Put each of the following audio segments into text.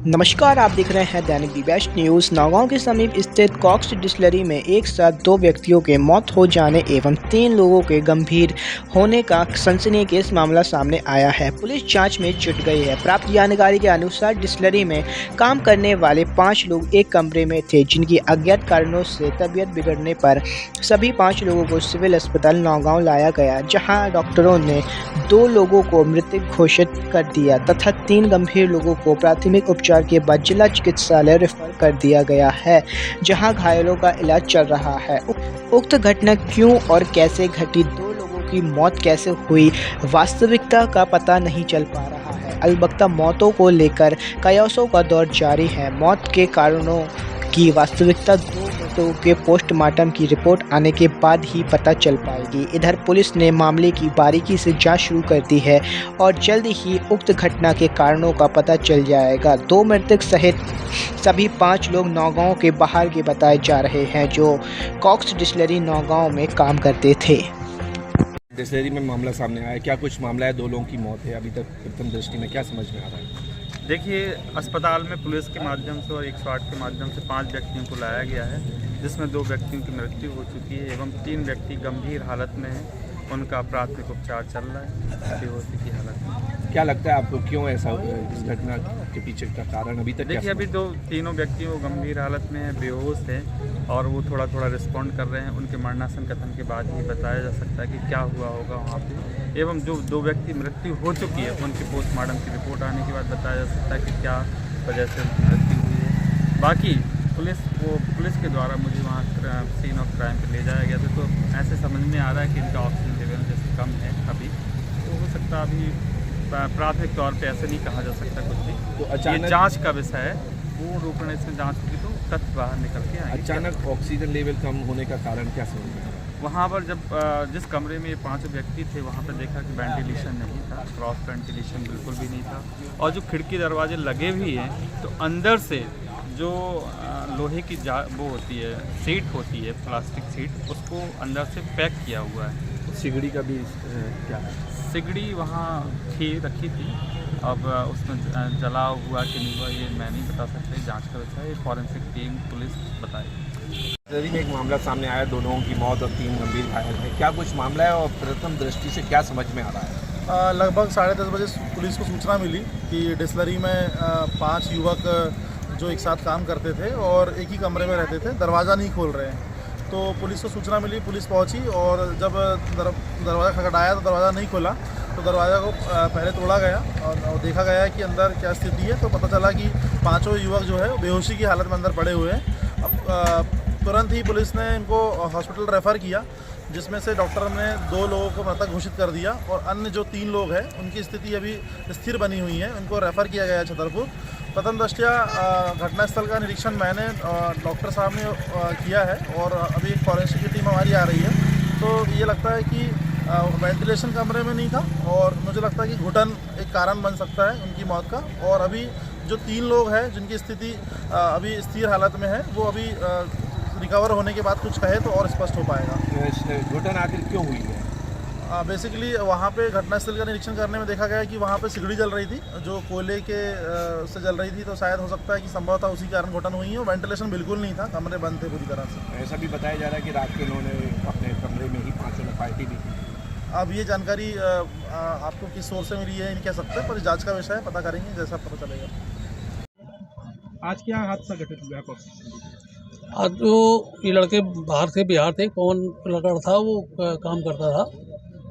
नमस्कार, आप देख रहे हैं दैनिक दी बेस्ट न्यूज़। नौगांव के समीप स्थित कॉक्स डिस्टिलरी में एक साथ 2 व्यक्तियों के मौत हो जाने एवं 3 लोगों के गंभीर होने का सनसनीखेज मामला सामने आया है। पुलिस जांच में जुट गई है। प्राप्त जानकारी के अनुसार डिस्टिलरी में काम करने वाले 5 लोग एक कमरे में थे, जिनकी अज्ञात कारणों से तबीयत बिगड़ने पर सभी 5 लोगों को सिविल अस्पताल नौगांव लाया गया, जहां डॉक्टरों ने 2 लोगों को मृत घोषित कर दिया तथा 3 गंभीर लोगों को प्राथमिक उपचार के बाद जिला चिकित्सालय रेफर कर दिया गया है, जहां घायलों का इलाज चल रहा है। उक्त घटना क्यों और कैसे घटी, 2 लोगों की मौत कैसे हुई, वास्तविकता का पता नहीं चल पा रहा है। अलबत्ता मौतों को लेकर कयासों का दौर जारी है। मौत के कारणों की वास्तविकता 2 मृतकों के पोस्टमार्टम की रिपोर्ट आने के बाद ही पता चल पाएगी। इधर पुलिस ने मामले की बारीकी से जांच शुरू कर दी है और जल्द ही उक्त घटना के कारणों का पता चल जाएगा। 2 मृतक सहित सभी 5 लोग नौगांव के बाहर के बताए जा रहे हैं, जो कॉक्स डिस्टिलरी नौगांव में काम करते थे। डिस्टिलरी में मामला सामने आया, क्या कुछ मामला है? 2 लोगों की मौत है अभी तक प्रथम दृष्टि में, क्या समझ में आ रहा है? देखिए, अस्पताल में पुलिस के माध्यम से और 108 के माध्यम से 5 व्यक्तियों को लाया गया है, जिसमें 2 व्यक्तियों की मृत्यु हो चुकी है एवं 3 व्यक्ति गंभीर हालत में हैं। उनका प्राथमिक उपचार चल रहा है बेहोशी की हालत में। क्या लगता है आपको, क्यों ऐसा हुआ? इस घटना के पीछे का कारण अभी तक देखिए, अभी तीनों व्यक्ति वो गंभीर हालत में हैं, बेहोश हैं और वो थोड़ा थोड़ा रिस्पॉन्ड कर रहे हैं। उनके मरणासन कथन के बाद ही बताया जा सकता है कि क्या हुआ होगा वहाँ पे। एवं जो 2 व्यक्ति मृत्यु हो चुकी है, उनके पोस्टमार्टम की रिपोर्ट आने के बाद बताया जा सकता है कि क्या वजह से मृत्यु हुई है। बाकी पुलिस के द्वारा मुझे वहाँ सीन ऑफ क्राइम पे ले जाया गया था, तो ऐसे समझ में आ रहा है कि इनका ऑक्सीजन लेवल जैसे कम है अभी, तो हो सकता है अभी प्राथमिक तौर पे ऐसे नहीं कहा जा सकता कुछ भी। तो ये अचानक जांच का विषय है, पूर्ण रूप में इसमें जांच होगी तो तथ्य बाहर निकल के आएंगे। अचानक ऑक्सीजन लेवल कम होने का कारण क्या समझ में आ रहा है? वहाँ पर जब जिस कमरे में ये 5 व्यक्ति थे, वहाँ पर देखा कि वेंटिलेशन नहीं था, क्रॉस वेंटिलेशन बिल्कुल भी नहीं था और जो खिड़की दरवाजे लगे भी हैं तो अंदर से जो लोहे की वो होती है, सीट होती है, प्लास्टिक सीट, उसको अंदर से पैक किया हुआ है। सिगड़ी का भी क्या है? सिगड़ी वहाँ रखी थी, अब उसमें जला हुआ कि नहीं हुआ ये मैं नहीं बता सकता, जांच का विषय है, फॉरेंसिक टीम पुलिस बताएगी। डिस्टिलरी में एक मामला सामने आया, 2 लोगों की मौत और 3 गंभीर घायल हैं। क्या कुछ मामला है और प्रथम दृष्टि से क्या समझ में आ रहा है? लगभग 10:30 बजे पुलिस को सूचना मिली कि डिस्टिलरी में 5 युवक जो एक साथ काम करते थे और एक ही कमरे में रहते थे, दरवाज़ा नहीं खोल रहे हैं। तो पुलिस को सूचना मिली, पुलिस पहुंची और जब दरवाज़ा खटखटाया तो दरवाज़ा नहीं खोला, तो दरवाज़ा को पहले तोड़ा गया और देखा गया कि अंदर क्या स्थिति है। तो पता चला कि 5 युवक जो है बेहोशी की हालत में अंदर पड़े हुए हैं। अब तुरंत ही पुलिस ने इनको हॉस्पिटल रेफ़र किया, जिसमें से डॉक्टर ने 2 लोगों को मृतक घोषित कर दिया और अन्य जो 3 लोग हैं उनकी स्थिति अभी स्थिर बनी हुई है, उनको रेफ़र किया गया है छतरपुर। प्रथम दृष्टया घटनास्थल का निरीक्षण मैंने डॉक्टर साहब ने किया है और अभी एक फॉरेंसिक की टीम हमारी आ रही है। तो ये लगता है कि वेंटिलेशन कमरे में नहीं था और मुझे लगता है कि घुटन एक कारण बन सकता है उनकी मौत का। और अभी जो 3 लोग हैं जिनकी स्थिति अभी स्थिर हालत में है, वो अभी रिकवर होने के बाद कुछ कहे तो और स्पष्ट हो पाएगा। घुटन आखिर क्यों हुई है? बेसिकली वहाँ पे घटनास्थल का निरीक्षण करने में देखा गया कि वहाँ पे सिगड़ी जल रही थी, जो कोयले के से जल रही थी, तो शायद हो सकता है कि संभवतः उसी कारण घुटन हुई है। वेंटिलेशन बिल्कुल नहीं था, कमरे बंद थे पूरी तरह से। ऐसा भी बताया जा रहा है कि रात को इन्होंने अपने कमरे में ही 5 ने पार्टी भी की। अब ये जानकारी आपको किस सोर्स से मिली है नहीं कह सकते, पर जांच का विषय है, पता करेंगे जैसा पता चलेगा। आज क्या हादसा घटित हुआ है? आज जो ये लड़के बाहर से बिहार थे, पवन लड़का था, वो काम करता था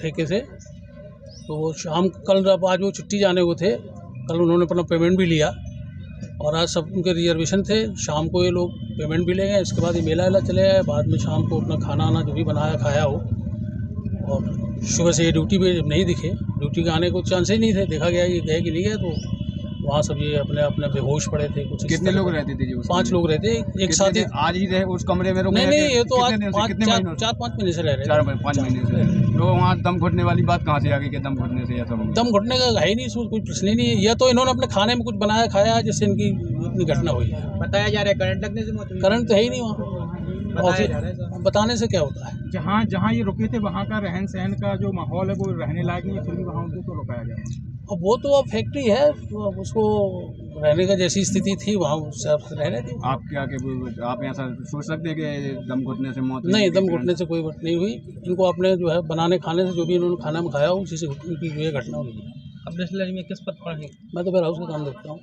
ठेके से। तो शाम कल जब आज वो छुट्टी जाने को थे, कल उन्होंने अपना पेमेंट भी लिया और आज सब उनके रिजर्वेशन थे। शाम को ये लोग पेमेंट भी ले गए, इसके बाद ये मेला वेला चले गए। बाद में शाम को अपना खाना आना जो भी बनाया खाया हो, और सुबह से ये ड्यूटी पे नहीं दिखे। ड्यूटी का आने को चांस ही नहीं थे। देखा गया ये गए कि नहीं गए, तो वहाँ सब ये अपने अपने बेहोश पड़े थे। कुछ कितने लोग रहते थे जी? 5 लोग रहते एक साथ ही। आज ही रहे उस कमरे में? नहीं, ये तो आज 4-5 महीने से रह रहे। 4-5 महीने से। तो वहाँ दम घुटने वाली बात कहाँ से आ गई कि दम घुटने से या सब? दम घुटने का है ही नहीं, इसमें कोई प्रश्न ही नहीं है। या तो इन्होंने अपने खाने में कुछ बनाया खाया जिससे इनकी इतनी घटना हुई है। बताया जा रहा है करंट लगने से मौत हुई। करंट तो है ही नहीं वहाँ, बताने से क्या होता है? जहाँ ये रुके थे वहाँ का रहन सहन का जो माहौल है वो रहने लायक नहीं है, फिर भी वहाँ उनको तो रुकाया गया। अब वो तो अब फैक्ट्री है, तो अब उसको रहने का जैसी स्थिति थी वहाँ उस हिसाब से रह रहे थे। आप क्या कि आप ऐसा सोच सकते हैं कि दम घुटने से मौत हुई? नहीं, दम घुटने से कोई बात नहीं हुई। इनको अपने जो है बनाने खाने से जो भी इन्होंने खाना में खाया उसी से उनकी जो है घटना हुई है। अब डिस्टिलरी में किस पद पर हैं? मैं तो वेयर हाउस का काम देखता हूँ।